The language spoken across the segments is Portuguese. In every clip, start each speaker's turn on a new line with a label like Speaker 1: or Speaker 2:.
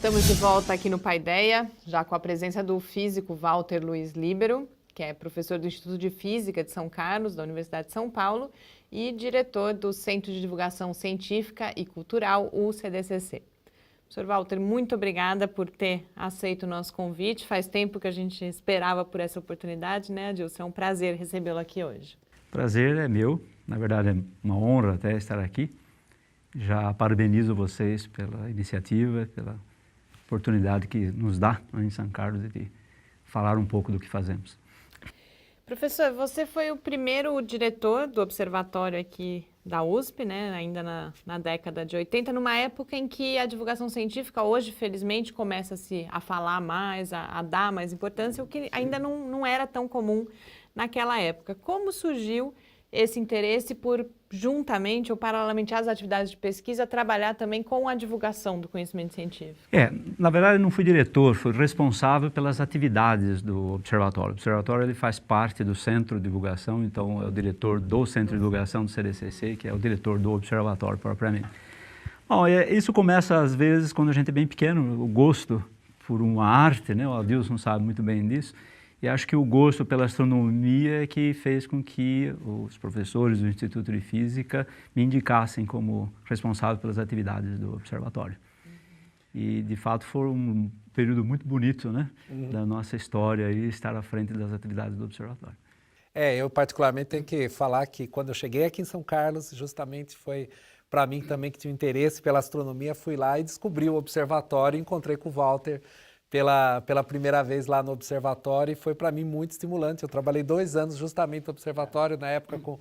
Speaker 1: Estamos de volta aqui no Paideia, já com a presença do físico Walter Luiz Líbero, que é professor do Instituto de Física de São Carlos, da Universidade de São Paulo, e diretor do Centro de Divulgação Científica e Cultural, o CDCC. Professor Walter, muito obrigada por ter aceito o nosso convite. Faz tempo que a gente esperava por essa oportunidade, né, Adilson? É um prazer recebê-lo aqui hoje.
Speaker 2: Prazer é meu, na verdade é uma honra até estar aqui. Já parabenizo vocês pela iniciativa, pela oportunidade que nos dá em São Carlos de falar um pouco do que fazemos.
Speaker 1: Professor, você foi o primeiro diretor do observatório aqui da USP, né, ainda na década de 80, numa época em que a divulgação científica hoje, felizmente, começa-se a falar mais, a dar mais importância, o que ainda não era tão comum naquela época. Como surgiu esse interesse por, juntamente ou paralelamente às atividades de pesquisa, trabalhar também com a divulgação do conhecimento científico?
Speaker 2: Na verdade, eu não fui diretor, fui responsável pelas atividades do observatório. O observatório ele faz parte do Centro de Divulgação, então é o diretor do Centro de Divulgação do CDCC, que é o diretor do observatório propriamente. Bom, isso começa às vezes quando a gente é bem pequeno, o gosto por uma arte, né? O Adilson sabe muito bem disso. E acho que o gosto pela astronomia é que fez com que os professores do Instituto de Física me indicassem como responsável pelas atividades do observatório. E, de fato, foi um período muito bonito, né, da nossa história e estar à frente das atividades do observatório.
Speaker 3: Eu particularmente tenho que falar que quando eu cheguei aqui em São Carlos, justamente foi para mim também que tinha interesse pela astronomia, fui lá e descobri o observatório e encontrei com o Walter pela primeira vez lá no observatório e foi para mim muito estimulante. Eu trabalhei 2 anos justamente no observatório, na época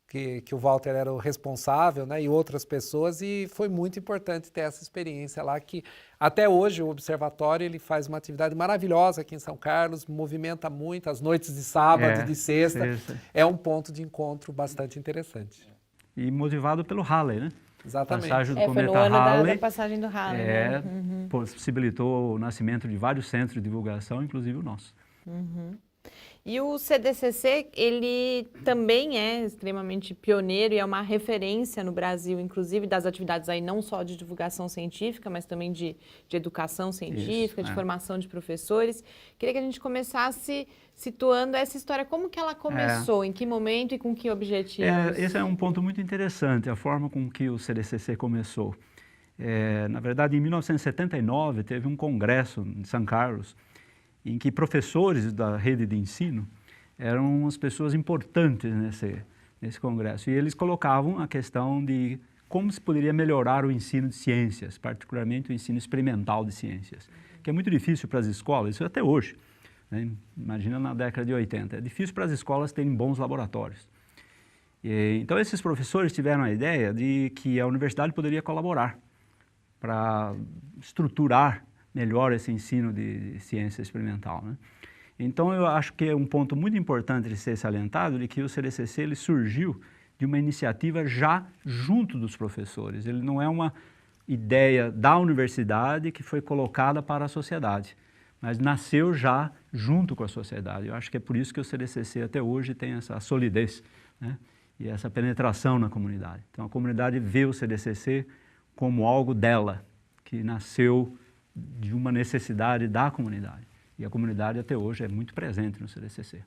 Speaker 3: que o Walter era o responsável, né, e outras pessoas, e foi muito importante ter essa experiência lá, que até hoje o observatório ele faz uma atividade maravilhosa aqui em São Carlos, movimenta muito, as noites de sábado e de sexta, é um ponto de encontro bastante interessante.
Speaker 2: E motivado pelo Halley, né?
Speaker 3: Exatamente.
Speaker 2: Passagem do
Speaker 1: Foi
Speaker 2: cometa
Speaker 1: no ano
Speaker 2: Halley,
Speaker 1: da passagem do Halley, né?
Speaker 2: possibilitou o nascimento de vários centros de divulgação, inclusive o nosso.
Speaker 1: E o CDCC, ele também é extremamente pioneiro e é uma referência no Brasil, inclusive das atividades aí não só de divulgação científica, mas também de educação científica, de formação de professores. Queria que a gente começasse situando essa história, como que ela começou, em que momento e com que objetivos?
Speaker 2: Esse é um ponto muito interessante, a forma com que o CDCC começou. Na verdade, em 1979, teve um congresso em São Carlos, em que professores da rede de ensino eram as pessoas importantes nesse congresso. E eles colocavam a questão de como se poderia melhorar o ensino de ciências, particularmente o ensino experimental de ciências, que é muito difícil para as escolas, isso até hoje, né? Imagina na década de 80, é difícil para as escolas terem bons laboratórios. Então esses professores tiveram a ideia de que a universidade poderia colaborar para estruturar melhor esse ensino de ciência experimental, né? Então, eu acho que é um ponto muito importante de ser salientado de que o CDCC ele surgiu de uma iniciativa já junto dos professores. Ele não é uma ideia da universidade que foi colocada para a sociedade, mas nasceu já junto com a sociedade. Eu acho que é por isso que o CDCC até hoje tem essa solidez, né, e essa penetração na comunidade. Então, a comunidade vê o CDCC como algo dela, que nasceu de uma necessidade da comunidade. E a comunidade até hoje é muito presente no CDCC.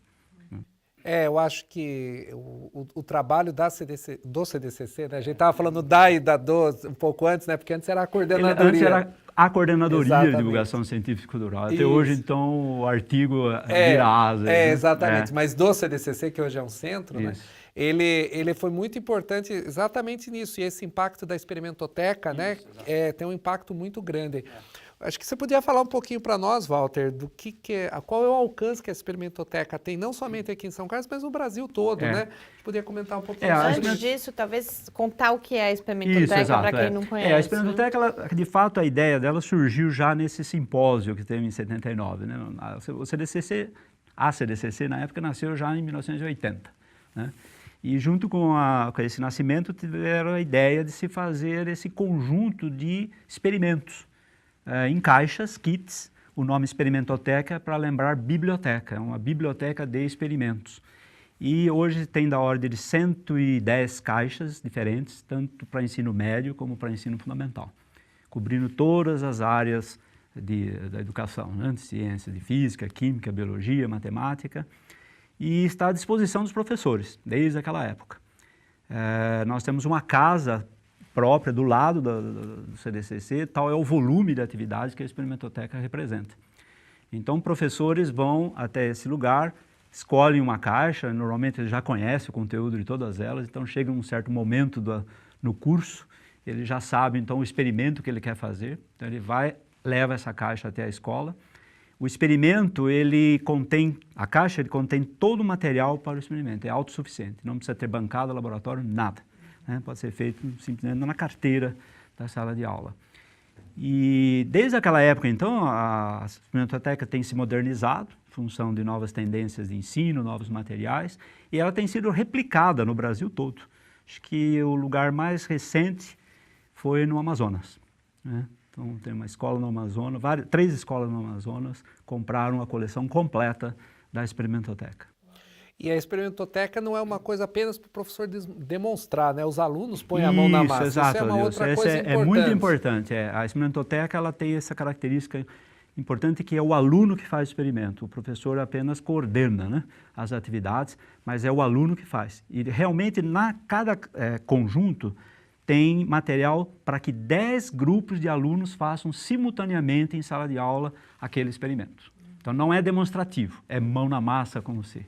Speaker 3: Eu acho que o trabalho do CDCC, né? A gente estava falando da e da do um pouco antes, né? Porque antes era a coordenadoria.
Speaker 2: Antes era a coordenadoria
Speaker 3: Exatamente.
Speaker 2: de divulgação científica e cultural. Até hoje, então, o artigo vira asa.
Speaker 3: Exatamente. Mas do CDCC, que hoje é um centro, né? Ele foi muito importante exatamente nisso. E esse impacto da experimentoteca, né? Tem um impacto muito grande. Acho que você podia falar um pouquinho para nós, Walter, do qual é o alcance que a experimentoteca tem, não somente aqui em São Carlos, mas no Brasil todo, né? A gente podia comentar um pouquinho sobre
Speaker 1: Antes disso, talvez contar o que é a experimentoteca para quem não conhece.
Speaker 2: A experimentoteca, ela, de fato, a ideia dela surgiu já nesse simpósio que teve em 79, né? A CDCC, na época, nasceu já em 1980, né? E junto com esse nascimento, tiveram a ideia de se fazer esse conjunto de experimentos em caixas, kits. O nome experimentoteca é para lembrar biblioteca, é uma biblioteca de experimentos. E hoje tem da ordem de 110 caixas diferentes, tanto para ensino médio como para ensino fundamental, cobrindo todas as áreas da educação, né? De ciência, de física, química, biologia, matemática, e está à disposição dos professores, desde aquela época. Nós temos uma casa própria do lado do CDCC, tal é o volume de atividades que a Experimentoteca representa. Então, professores vão até esse lugar, escolhem uma caixa, normalmente eles já conhecem o conteúdo de todas elas, então chega um certo momento no curso, ele já sabe então o experimento que ele quer fazer, então ele leva essa caixa até a escola. O experimento, a caixa contém todo o material para o experimento, é autossuficiente, não precisa ter bancada, laboratório, nada. Né? Pode ser feito simplesmente na carteira da sala de aula. E desde aquela época, então, a Experimentoteca tem se modernizado, em função de novas tendências de ensino, novos materiais, e ela tem sido replicada no Brasil todo. Acho que o lugar mais recente foi no Amazonas, né? Então, tem uma escola no Amazonas, 3 escolas no Amazonas compraram a coleção completa da Experimentoteca.
Speaker 3: E a Experimentoteca não é uma coisa apenas para o professor demonstrar, né? Os alunos põem a mão na massa.
Speaker 2: Exato,
Speaker 3: isso é uma outra coisa importante.
Speaker 2: É muito importante. A Experimentoteca ela tem essa característica importante que é o aluno que faz o experimento. O professor apenas coordena, né, as atividades, mas é o aluno que faz. E realmente, cada conjunto tem material para que 10 grupos de alunos façam simultaneamente em sala de aula aquele experimento. Então, não é demonstrativo, é mão na massa, como se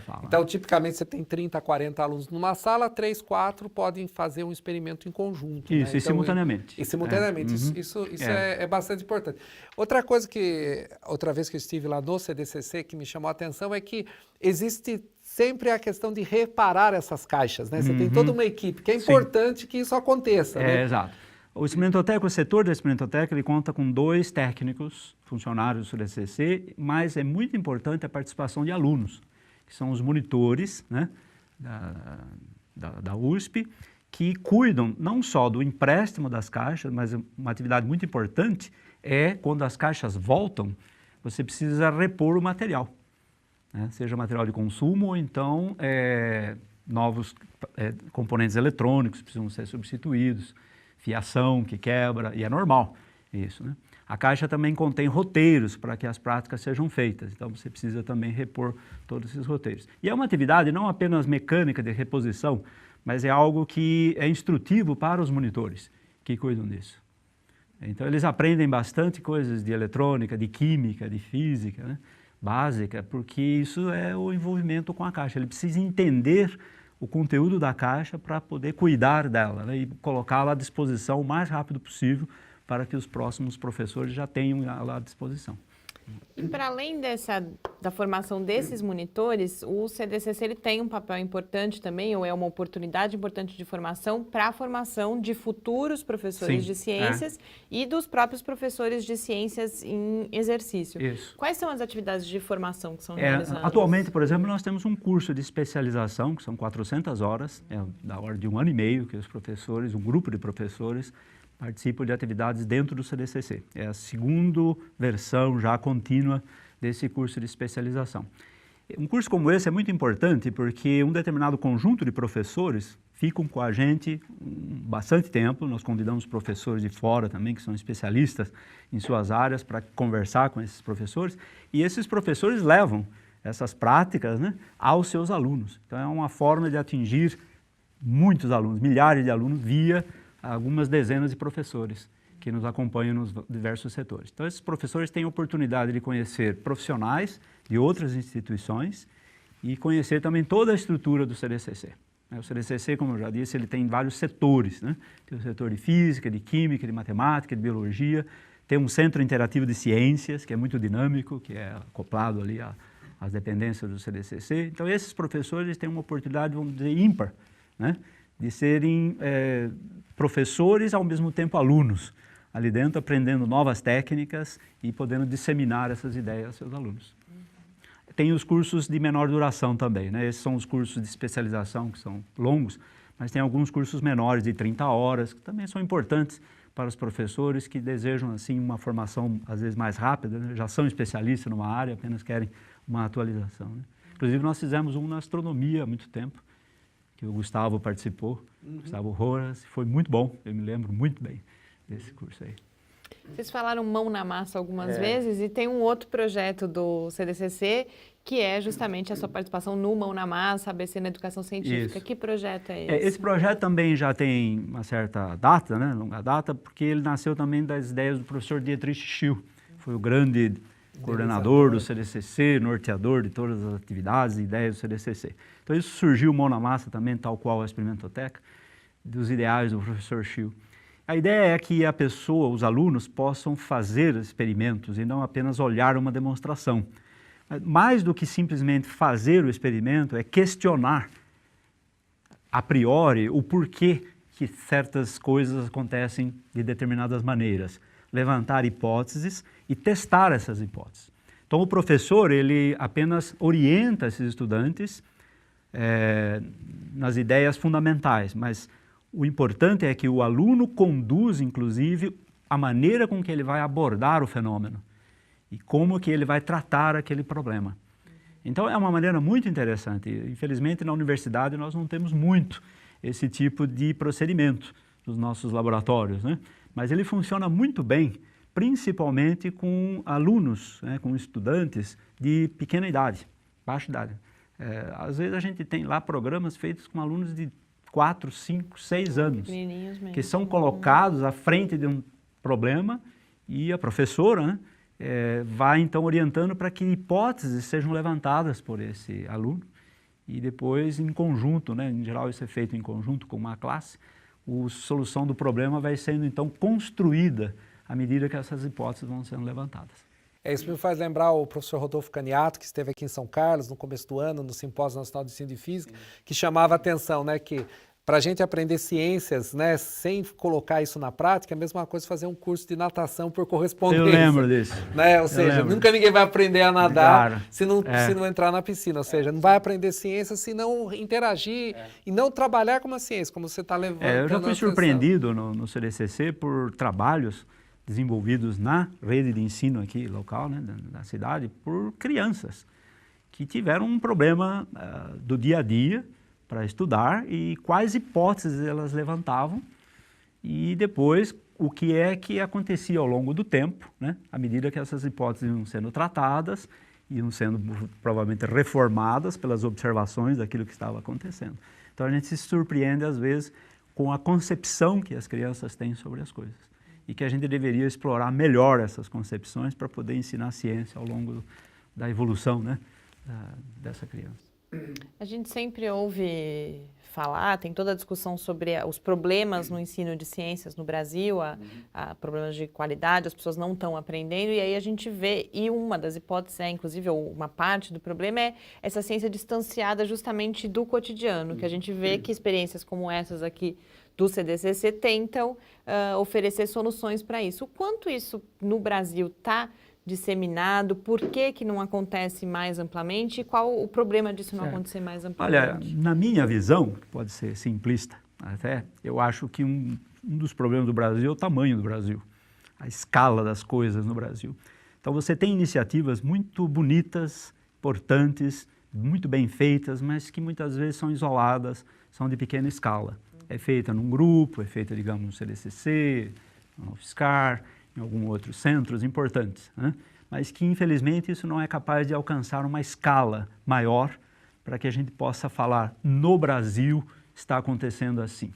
Speaker 2: fala.
Speaker 3: Então, tipicamente, você tem 30, 40 alunos numa sala, 3, 4 podem fazer um experimento em conjunto.
Speaker 2: Isso,
Speaker 3: né?
Speaker 2: e simultaneamente.
Speaker 3: E simultaneamente, isso é bastante importante. Outra coisa outra vez que eu estive lá no CDCC, que me chamou a atenção, é que existe sempre a questão de reparar essas caixas, né? Você tem toda uma equipe, que é importante que isso aconteça, né?
Speaker 2: Exato. O setor da Experimentoteca, ele conta com 2 técnicos, funcionários do CDCC, mas é muito importante a participação de alunos, que são os monitores, né, da USP, que cuidam não só do empréstimo das caixas, mas uma atividade muito importante é, quando as caixas voltam, você precisa repor o material, né, seja material de consumo ou então novos componentes eletrônicos precisam ser substituídos, fiação que quebra, e é normal isso, né? A caixa também contém roteiros para que as práticas sejam feitas, então você precisa também repor todos esses roteiros. E é uma atividade não apenas mecânica de reposição, mas é algo que é instrutivo para os monitores que cuidam disso. Então eles aprendem bastante coisas de eletrônica, de química, de física, né, básica, porque isso é o envolvimento com a caixa. Ele precisa entender o conteúdo da caixa para poder cuidar dela, né, e colocá-la à disposição o mais rápido possível para que os próximos professores já tenham ela à disposição.
Speaker 1: E para além da formação desses monitores, o CDCC ele tem um papel importante também, ou é uma oportunidade importante de formação para a formação de futuros professores de ciências e dos próprios professores de ciências em exercício.
Speaker 2: Isso.
Speaker 1: Quais são as atividades de formação que são realizadas?
Speaker 2: Atualmente, por exemplo, nós temos um curso de especialização, que são 400 horas, da ordem de 1 ano e meio, que os professores, um grupo de professores, participam de atividades dentro do CDCC. É a 2ª versão já contínua desse curso de especialização. Um curso como esse é muito importante porque um determinado conjunto de professores ficam com a gente bastante tempo. Nós convidamos professores de fora também, que são especialistas em suas áreas, para conversar com esses professores. E esses professores levam essas práticas, né, aos seus alunos. Então é uma forma de atingir muitos alunos, milhares de alunos, via algumas dezenas de professores que nos acompanham nos diversos setores. Então, esses professores têm a oportunidade de conhecer profissionais de outras instituições e conhecer também toda a estrutura do CDCC. O CDCC, como eu já disse, ele tem vários setores, né? Tem o setor de física, de química, de matemática, de biologia, tem um centro interativo de ciências, que é muito dinâmico, que é acoplado ali às dependências do CDCC. Então, esses professores têm uma oportunidade, vamos dizer, ímpar, né, de serem professores, ao mesmo tempo alunos, ali dentro, aprendendo novas técnicas e podendo disseminar essas ideias aos seus alunos. Tem os cursos de menor duração também, né? Esses são os cursos de especialização, que são longos, mas tem alguns cursos menores, de 30 horas, que também são importantes para os professores que desejam, assim, uma formação, às vezes, mais rápida, né? Já são especialistas numa área, apenas querem uma atualização, né? Inclusive, nós fizemos um na astronomia há muito tempo, que o Gustavo participou, Gustavo Rojas, foi muito bom, eu me lembro muito bem desse curso aí.
Speaker 1: Vocês falaram mão na massa algumas vezes e tem um outro projeto do CDCC que é justamente a sua participação no Mão na Massa, ABC na Educação Científica.
Speaker 2: Isso.
Speaker 1: Que projeto é esse?
Speaker 2: Esse projeto também já tem uma certa data, né, longa data, porque ele nasceu também das ideias do professor Dietrich Schill. Foi o grande coordenador do CDCC, norteador de todas as atividades e ideias do CDCC. Então isso surgiu o Mão na Massa também, tal qual a Experimentoteca, dos ideais do professor Schill. A ideia é que a pessoa, os alunos, possam fazer experimentos e não apenas olhar uma demonstração. Mais do que simplesmente fazer o experimento, é questionar a priori o porquê que certas coisas acontecem de determinadas maneiras. Levantar hipóteses e testar essas hipóteses. Então o professor, ele apenas orienta esses estudantes nas ideias fundamentais, mas o importante é que o aluno conduz, inclusive, a maneira com que ele vai abordar o fenômeno e como que ele vai tratar aquele problema. Então é uma maneira muito interessante. Infelizmente na universidade nós não temos muito esse tipo de procedimento nos nossos laboratórios, né? Mas ele funciona muito bem, principalmente com alunos, né, com estudantes de pequena idade, baixa idade. Às vezes a gente tem lá programas feitos com alunos de 4, 5, 6 anos, que são colocados à frente de um problema e a professora, né, vai então orientando para que hipóteses sejam levantadas por esse aluno e depois em conjunto, né, em geral isso é feito em conjunto com uma classe, a solução do problema vai sendo então construída à medida que essas hipóteses vão sendo levantadas.
Speaker 3: Isso me faz lembrar o professor Rodolfo Caniato, que esteve aqui em São Carlos no começo do ano, no Simpósio Nacional de Ensino de Física, que chamava a atenção, né, que para a gente aprender ciências, né, sem colocar isso na prática, é a mesma coisa fazer um curso de natação por correspondência.
Speaker 2: Eu lembro disso.
Speaker 3: Né? Ou seja, nunca ninguém vai aprender a nadar se não entrar na piscina. Ou seja, não vai aprender ciência se não interagir e não trabalhar com a ciência, como você está levando.
Speaker 2: Eu já fui surpreendido no CDCC por trabalhos desenvolvidos na rede de ensino aqui local, né, da cidade, por crianças que tiveram um problema do dia a dia para estudar e quais hipóteses elas levantavam e depois o que é que acontecia ao longo do tempo, né, à medida que essas hipóteses iam sendo tratadas, iam sendo provavelmente reformadas pelas observações daquilo que estava acontecendo. Então a gente se surpreende às vezes com a concepção que as crianças têm sobre as coisas e que a gente deveria explorar melhor essas concepções para poder ensinar ciência ao longo da evolução, né, dessa criança.
Speaker 1: A gente sempre ouve falar, tem toda a discussão sobre os problemas no ensino de ciências no Brasil, problemas de qualidade, as pessoas não estão aprendendo, e aí a gente vê, e uma das hipóteses inclusive, uma parte do problema é essa ciência distanciada justamente do cotidiano, que a gente vê que experiências como essas aqui do CDCC tentam oferecer soluções para isso. O quanto isso no Brasil está disseminado, por que não acontece mais amplamente e qual o problema disso não acontecer mais amplamente?
Speaker 2: Olha, na minha visão, que pode ser simplista até, eu acho que um dos problemas do Brasil é o tamanho do Brasil, a escala das coisas no Brasil. Então você tem iniciativas muito bonitas, importantes, muito bem feitas, mas que muitas vezes são isoladas, são de pequena escala. É feita num grupo, é feita, digamos, no CDCC, no UFSCar, em alguns outros centros importantes, né? Mas que infelizmente isso não é capaz de alcançar uma escala maior para que a gente possa falar no Brasil está acontecendo assim.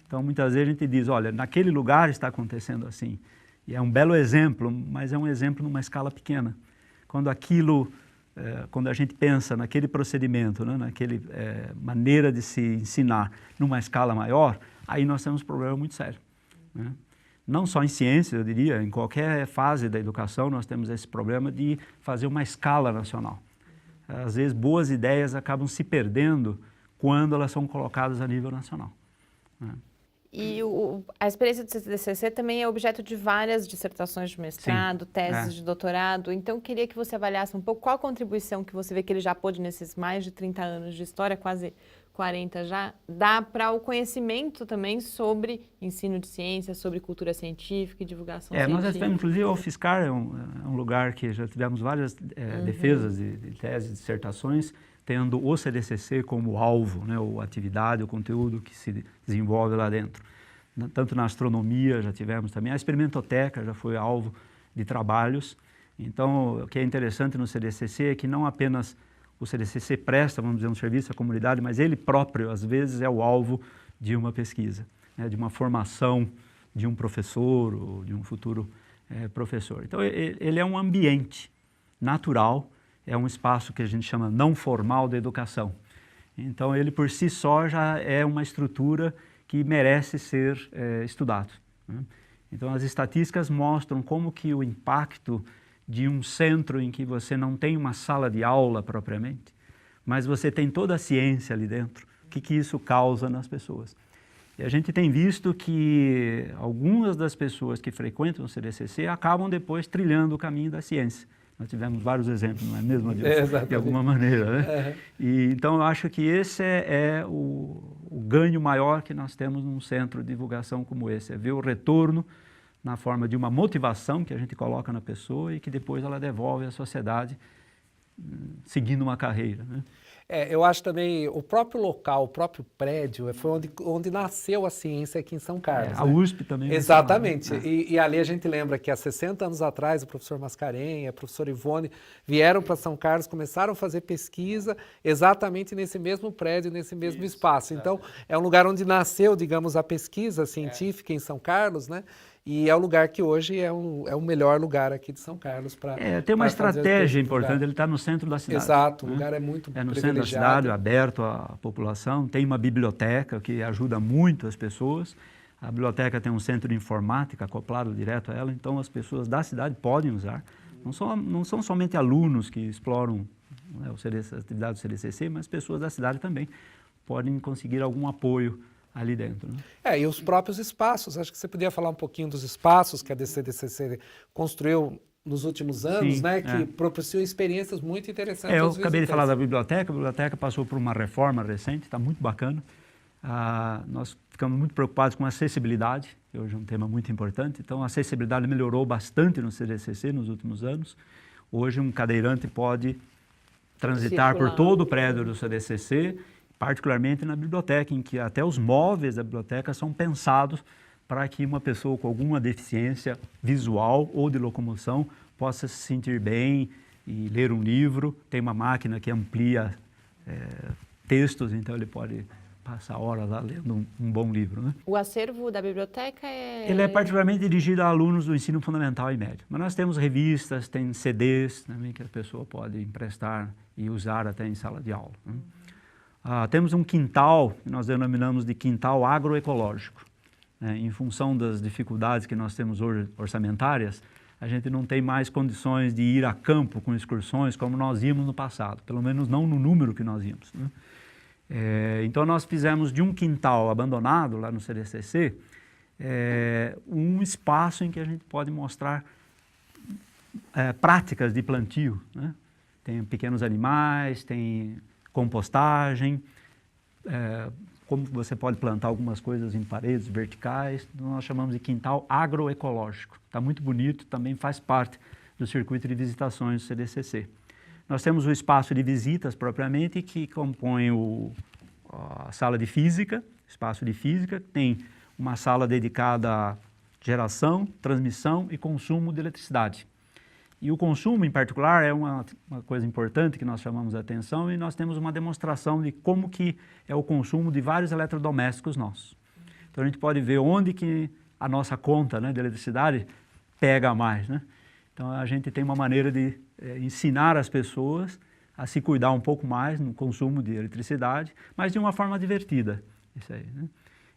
Speaker 2: Então muitas vezes a gente diz, olha, naquele lugar está acontecendo assim. E é um belo exemplo, mas é um exemplo numa escala pequena. Quando a gente pensa naquele procedimento, né, naquele maneira de se ensinar numa escala maior, aí nós temos um problema muito sério, né? Não só em ciência, eu diria, em qualquer fase da educação nós temos esse problema de fazer uma escala nacional. Às vezes boas ideias acabam se perdendo quando elas são colocadas a nível nacional, né?
Speaker 1: E a experiência do CDCC também é objeto de várias dissertações de mestrado, teses de doutorado. Então, queria que você avaliasse um pouco qual a contribuição que você vê que ele já pôde nesses mais de 30 anos de história, quase 40 já, dá para o conhecimento também sobre ensino de ciência, sobre cultura científica e divulgação científica.
Speaker 2: Nós já tivemos, inclusive, o UFSCar é um lugar que já tivemos várias defesas de teses, dissertações, tendo o CDCC como alvo, né, ou atividade, o conteúdo que se desenvolve lá dentro. tanto na astronomia já tivemos também, a experimentoteca já foi alvo de trabalhos. Então, o que é interessante no CDCC é que não apenas o CDCC presta, vamos dizer, um serviço à comunidade, mas ele próprio, às vezes, é o alvo de uma pesquisa, né, de uma formação de um professor ou de um futuro professor. Então, ele é um ambiente natural, é um espaço que a gente chama não formal da educação. Então, ele por si só já é uma estrutura que merece ser estudado, né? Então, as estatísticas mostram como que o impacto de um centro em que você não tem uma sala de aula propriamente, mas você tem toda a ciência ali dentro, o que isso causa nas pessoas. E a gente tem visto que algumas das pessoas que frequentam o CDCC acabam depois trilhando o caminho da ciência. Nós tivemos vários exemplos, não é mesmo, Adilson? De alguma maneira, né? E, então, eu acho que esse é o ganho maior que nós temos num centro de divulgação como esse, é ver o retorno na forma de uma motivação que a gente coloca na pessoa e que depois ela devolve à sociedade seguindo uma carreira, né?
Speaker 3: Eu acho também o próprio local, o próprio prédio, foi onde nasceu a ciência aqui em São Carlos.
Speaker 2: A USP também.
Speaker 3: Exatamente. E ali a gente lembra que há 60 anos atrás o professor Mascarenha, a professora Ivone vieram para São Carlos, começaram a fazer pesquisa exatamente nesse mesmo prédio, nesse mesmo espaço. Então, é um lugar onde nasceu, digamos, a pesquisa científica em São Carlos, né? E é o lugar que hoje é o melhor lugar aqui de São Carlos para
Speaker 2: tem uma estratégia importante, ele está no centro da cidade.
Speaker 3: Exato,
Speaker 2: né?
Speaker 3: O lugar é muito
Speaker 2: no centro da cidade, aberto à população, tem uma biblioteca que ajuda muito as pessoas. A biblioteca tem um centro de informática acoplado direto a ela, então as pessoas da cidade podem usar. Não são somente alunos que exploram, né, as atividades do CDCC, mas pessoas da cidade também podem conseguir algum apoio ali dentro, né?
Speaker 3: E os próprios espaços, acho que você podia falar um pouquinho dos espaços que a CDCC construiu nos últimos anos, né, que propiciou experiências muito interessantes.
Speaker 2: Eu acabei de falar da biblioteca, a biblioteca passou por uma reforma recente, está muito bacana. Nós ficamos muito preocupados com a acessibilidade, que hoje é um tema muito importante, então a acessibilidade melhorou bastante no CDCC nos últimos anos. Hoje um cadeirante pode transitar por todo o prédio do CDCC, particularmente na biblioteca, em que até os móveis da biblioteca são pensados para que uma pessoa com alguma deficiência visual ou de locomoção possa se sentir bem e ler um livro. Tem uma máquina que amplia textos, então ele pode passar horas lá lendo um bom livro, né?
Speaker 1: O acervo da biblioteca
Speaker 2: Ele é particularmente dirigido a alunos do ensino fundamental e médio. Mas nós temos revistas, tem CDs também que a pessoa pode emprestar e usar até em sala de aula, né? Temos um quintal, que nós denominamos de quintal agroecológico, né? Em função das dificuldades que nós temos hoje orçamentárias, a gente não tem mais condições de ir a campo com excursões como nós íamos no passado, pelo menos não no número que nós íamos, né? Então nós fizemos de um quintal abandonado lá no CDCC um espaço em que a gente pode mostrar práticas de plantio, né? Tem pequenos animais, tem compostagem, como você pode plantar algumas coisas em paredes verticais, nós chamamos de quintal agroecológico. Está muito bonito, também faz parte do circuito de visitações do CDCC. Nós temos o espaço de visitas propriamente, que compõe a sala de física, espaço de física, tem uma sala dedicada à geração, transmissão e consumo de eletricidade. E o consumo, em particular, é uma coisa importante que nós chamamos a atenção e nós temos uma demonstração de como que é o consumo de vários eletrodomésticos nossos. Então, a gente pode ver onde que a nossa conta, né, de eletricidade pega mais, né? Então, a gente tem uma maneira de ensinar as pessoas a se cuidar um pouco mais no consumo de eletricidade, mas de uma forma divertida, isso aí, né?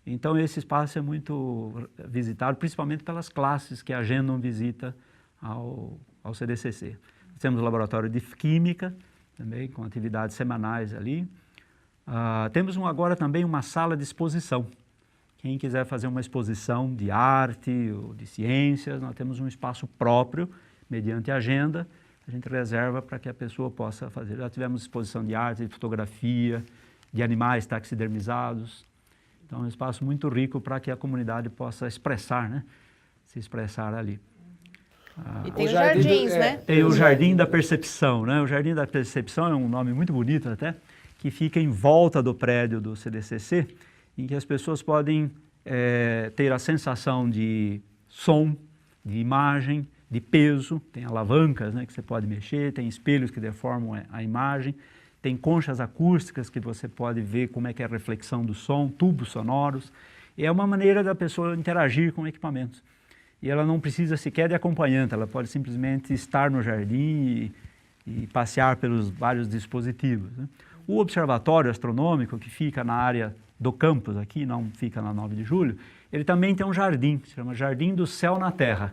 Speaker 2: Então, esse espaço é muito visitado, principalmente pelas classes que agendam visita ao CDCC. Nós temos o laboratório de química, também com atividades semanais ali. Temos agora também uma sala de exposição. Quem quiser fazer uma exposição de arte ou de ciências, nós temos um espaço próprio, mediante agenda, a gente reserva para que a pessoa possa fazer. Já tivemos exposição de arte, de fotografia, de animais taxidermizados. Então, é um espaço muito rico para que a comunidade possa expressar, né? Se expressar ali.
Speaker 1: E tem os jardins, né?
Speaker 2: Tem o Jardim da Percepção, né? O Jardim da Percepção é um nome muito bonito até, que fica em volta do prédio do CDCC, em que as pessoas podem ter a sensação de som, de imagem, de peso, tem alavancas, né, que você pode mexer, tem espelhos que deformam a imagem, tem conchas acústicas que você pode ver como é que é a reflexão do som, tubos sonoros, e é uma maneira da pessoa interagir com equipamentos. E ela não precisa sequer de acompanhante, ela pode simplesmente estar no jardim e passear pelos vários dispositivos, né? O observatório astronômico, que fica na área do campus aqui, não fica na 9 de julho, ele também tem um jardim, que se chama Jardim do Céu na Terra.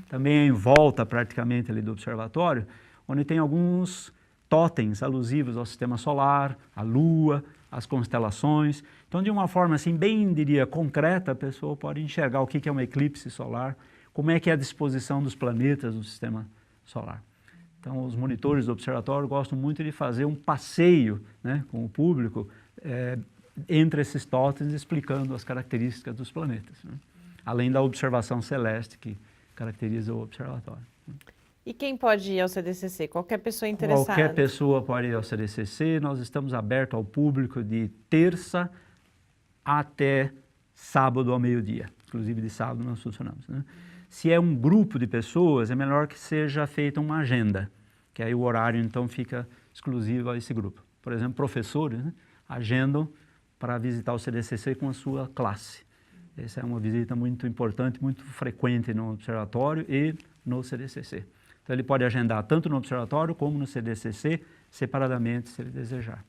Speaker 2: Também é em volta praticamente ali do observatório, onde tem alguns totens alusivos ao sistema solar, à Lua, às constelações. Então, de uma forma assim, bem, diria, concreta, a pessoa pode enxergar o que é um eclipse solar, como é que é a disposição dos planetas no sistema solar. Então, os monitores do observatório gostam muito de fazer um passeio, né, com o público entre esses totens, explicando as características dos planetas, né, além da observação celeste que caracteriza o observatório.
Speaker 1: E quem pode ir ao CDCC? Qualquer pessoa interessada?
Speaker 2: Qualquer pessoa pode ir ao CDCC. Nós estamos abertos ao público de terça até sábado ao meio-dia. Inclusive de sábado nós funcionamos, né? Se é um grupo de pessoas, é melhor que seja feita uma agenda, que aí o horário então fica exclusivo a esse grupo. Por exemplo, professores, né, agendam para visitar o CDCC com a sua classe. Essa é uma visita muito importante, muito frequente no observatório e no CDCC. Então ele pode agendar tanto no observatório como no CDCC, separadamente, se ele desejar.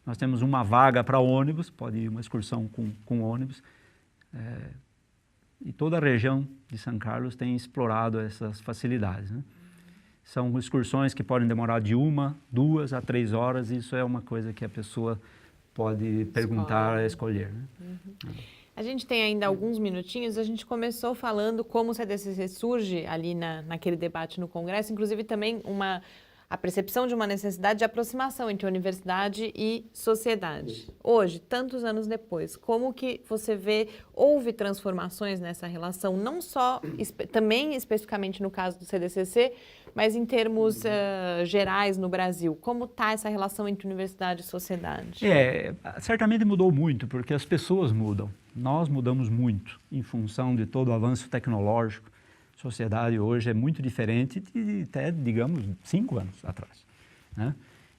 Speaker 2: Nós temos uma vaga para ônibus, pode ir uma excursão com ônibus, e toda a região de São Carlos tem explorado essas facilidades, né? São excursões que podem demorar de 1, 2 a 3 horas, e isso é uma coisa que a pessoa pode perguntar, escolher, né?
Speaker 1: A gente tem ainda alguns minutinhos, a gente começou falando como o CDCC surge ali naquele debate no Congresso, inclusive também a percepção de uma necessidade de aproximação entre universidade e sociedade. Hoje, tantos anos depois, como que você vê, houve transformações nessa relação, não só, também especificamente no caso do CDCC, mas em termos gerais no Brasil? Como está essa relação entre universidade e sociedade?
Speaker 2: Certamente mudou muito, porque as pessoas mudam. Nós mudamos muito em função de todo o avanço tecnológico. A sociedade hoje é muito diferente de até, digamos, 5 anos atrás, né?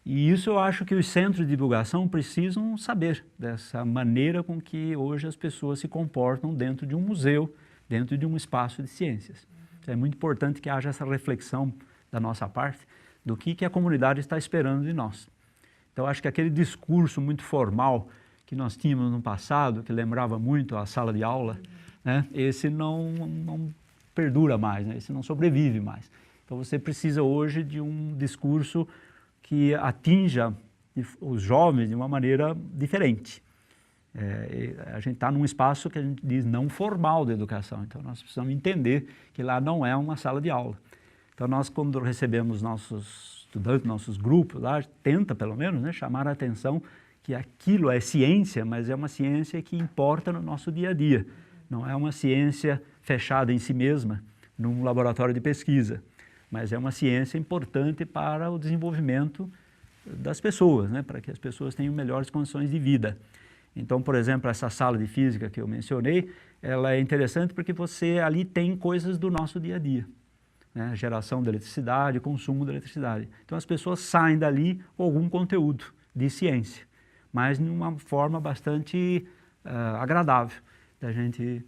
Speaker 2: E isso eu acho que os centros de divulgação precisam saber dessa maneira com que hoje as pessoas se comportam dentro de um museu, dentro de um espaço de ciências. Então, é muito importante que haja essa reflexão da nossa parte do que a comunidade está esperando de nós. Então, acho que aquele discurso muito formal que nós tínhamos no passado, que lembrava muito a sala de aula, né, esse não perdura mais, né? Esse não sobrevive mais. Então você precisa hoje de um discurso que atinja os jovens de uma maneira diferente. A gente está num espaço que a gente diz não formal de educação, então nós precisamos entender que lá não é uma sala de aula. Então nós, quando recebemos nossos estudantes, nossos grupos lá, tenta pelo menos, né, chamar a atenção que aquilo é ciência, mas é uma ciência que importa no nosso dia a dia. Não é uma ciência fechada em si mesma, num laboratório de pesquisa, mas é uma ciência importante para o desenvolvimento das pessoas, né? Para que as pessoas tenham melhores condições de vida. Então, por exemplo, essa sala de física que eu mencionei, ela é interessante porque você ali tem coisas do nosso dia a dia, né? Geração de eletricidade, consumo de eletricidade. Então as pessoas saem dali com algum conteúdo de ciência, mas de uma forma bastante agradável da gente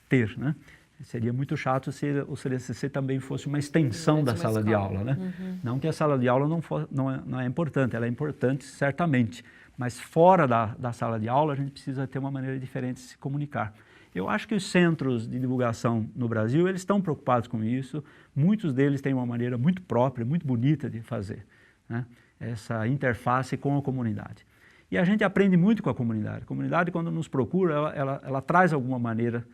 Speaker 2: ter, né? Seria muito chato se o CDCC também fosse uma extensão da sala de aula, né? Não que a sala de aula não é importante, ela é importante certamente, mas fora da sala de aula a gente precisa ter uma maneira diferente de se comunicar. Eu acho que os centros de divulgação no Brasil, eles estão preocupados com isso, muitos deles têm uma maneira muito própria, muito bonita de fazer, né, essa interface com a comunidade. E a gente aprende muito com a comunidade. A comunidade, quando nos procura, ela traz alguma maneira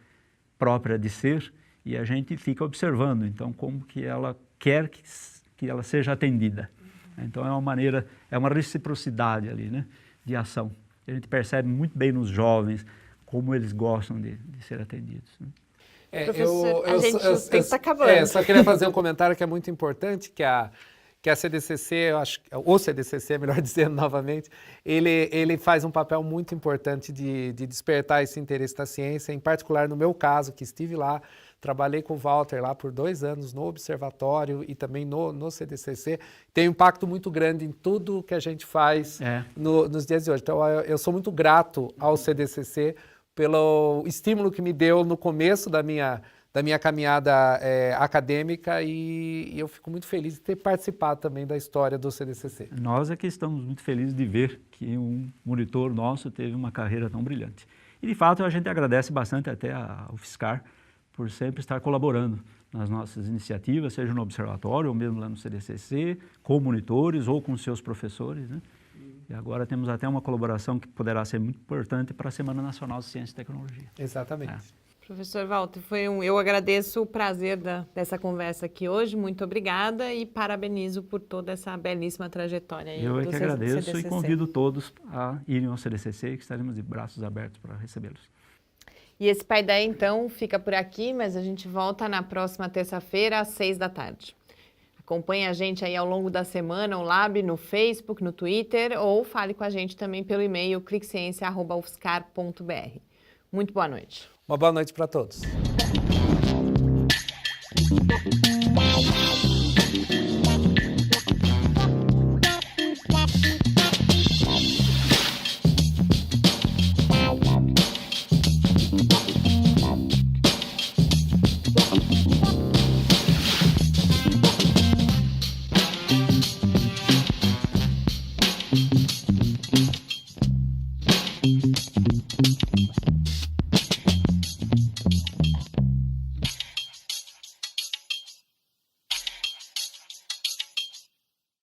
Speaker 2: própria de ser e a gente fica observando, então, como que ela quer que ela seja atendida. Então, é uma reciprocidade ali, né, de ação. A gente percebe muito bem nos jovens como eles gostam de ser atendidos, né?
Speaker 1: Professor, o tempo está acabando.
Speaker 3: Só queria fazer um comentário que é muito importante, que que a CDCC, eu acho, o CDCC, melhor dizendo novamente, ele faz um papel muito importante de despertar esse interesse da ciência, em particular no meu caso, que estive lá, trabalhei com o Walter lá por 2 anos no observatório e também no CDCC, tem um impacto muito grande em tudo que a gente faz nos dias de hoje. Então, eu sou muito grato ao CDCC pelo estímulo que me deu no começo da minha caminhada acadêmica e eu fico muito feliz de ter participado também da história do CDCC.
Speaker 2: Nós aqui estamos muito felizes de ver que um monitor nosso teve uma carreira tão brilhante. E, de fato, a gente agradece bastante até ao UFSCar por sempre estar colaborando nas nossas iniciativas, seja no observatório ou mesmo lá no CDCC, com monitores ou com seus professores, né? E agora temos até uma colaboração que poderá ser muito importante para a Semana Nacional de Ciência e Tecnologia.
Speaker 3: Exatamente.
Speaker 1: Professor Walter, eu agradeço o prazer dessa conversa aqui hoje, muito obrigada e parabenizo por toda essa belíssima trajetória aí
Speaker 2: Eu é
Speaker 1: do
Speaker 2: que agradeço
Speaker 1: CDCC.
Speaker 2: E convido todos a irem ao CDCC, que estaremos de braços abertos para recebê-los.
Speaker 1: E esse Paideia, então, fica por aqui, mas a gente volta na próxima terça-feira, às 6h. Acompanhe a gente aí ao longo da semana, o Lab, no Facebook, no Twitter, ou fale com a gente também pelo e-mail cliqueciência@ufscar.br. Muito boa noite.
Speaker 3: Uma boa noite para todos.